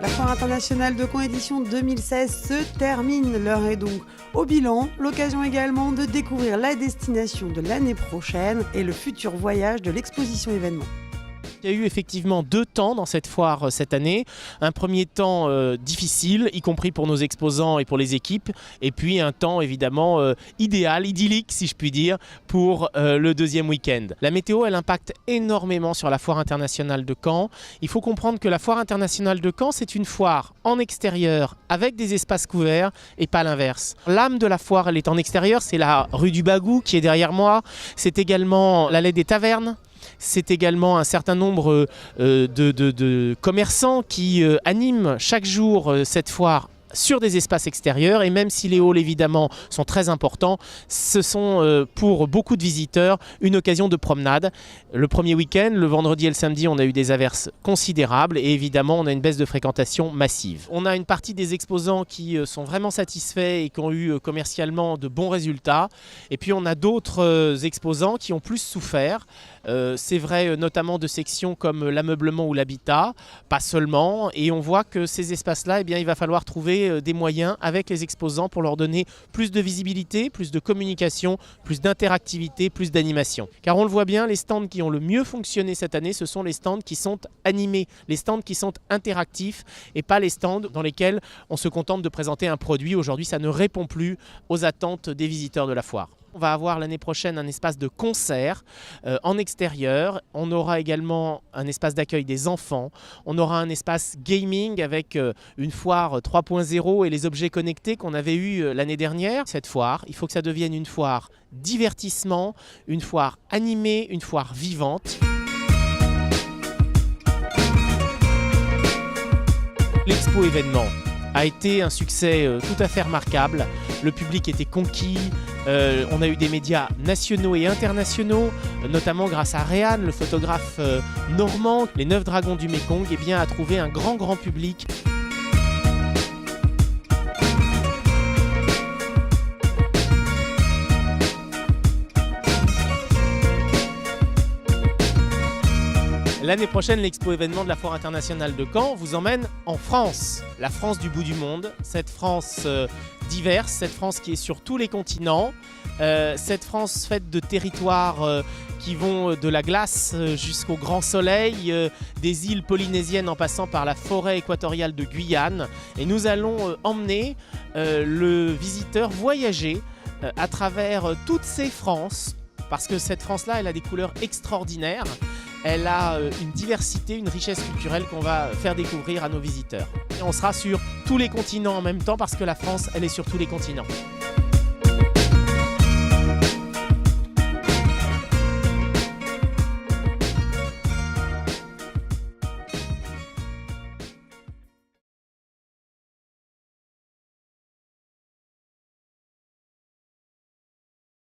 La Foire internationale de Caen édition 2016 se termine. L'heure est donc au bilan. L'occasion également de découvrir la destination de l'année prochaine et le futur voyage de l'exposition événement. Il y a eu effectivement 2 temps dans cette foire cette année. Un premier temps difficile, y compris pour nos exposants et pour les équipes. Et puis un temps évidemment idéal, idyllique si je puis dire, pour le deuxième week-end. La météo, elle impacte énormément sur la foire internationale de Caen. Il faut comprendre que la foire internationale de Caen, c'est une foire en extérieur avec des espaces couverts et pas l'inverse. L'âme de la foire, elle est en extérieur. C'est la rue du Bagou qui est derrière moi. C'est également l'allée des Tavernes. C'est également un certain nombre de commerçants qui animent chaque jour cette foire sur des espaces extérieurs, et même si les halls évidemment sont très importants, ce sont pour beaucoup de visiteurs une occasion de promenade. Le premier week-end, le vendredi et le samedi, on a eu des averses considérables et évidemment on a une baisse de fréquentation massive. On a une partie des exposants qui sont vraiment satisfaits et qui ont eu commercialement de bons résultats, et puis on a d'autres exposants qui ont plus souffert. C'est vrai notamment de sections comme l'ameublement ou l'habitat, pas seulement, et on voit que ces espaces-là, eh bien, il va falloir trouver des moyens avec les exposants pour leur donner plus de visibilité, plus de communication, plus d'interactivité, plus d'animation. Car on le voit bien, les stands qui ont le mieux fonctionné cette année, ce sont les stands qui sont animés, les stands qui sont interactifs et pas les stands dans lesquels on se contente de présenter un produit. Aujourd'hui, ça ne répond plus aux attentes des visiteurs de la foire. On va avoir l'année prochaine un espace de concert en extérieur. On aura également un espace d'accueil des enfants. On aura un espace gaming avec une foire 3.0 et les objets connectés qu'on avait eu l'année dernière. Cette foire, il faut que ça devienne une foire divertissement, une foire animée, une foire vivante. L'expo événement a été un succès tout à fait remarquable. Le public était conquis. On a eu des médias nationaux et internationaux, notamment grâce à Réan, le photographe normand. Les 9 dragons du Mékong a trouvé un grand public. L'année prochaine, l'expo événement de la Foire internationale de Caen vous emmène en France, la France du bout du monde, cette France diverse, cette France qui est sur tous les continents, cette France faite de territoires qui vont de la glace jusqu'au grand soleil, des îles polynésiennes en passant par la forêt équatoriale de Guyane. Et nous allons emmener le visiteur voyager à travers toutes ces Frances, parce que cette France-là, elle a des couleurs extraordinaires. Elle a une diversité, une richesse culturelle qu'on va faire découvrir à nos visiteurs. Et on sera sur tous les continents en même temps parce que la France, elle est sur tous les continents.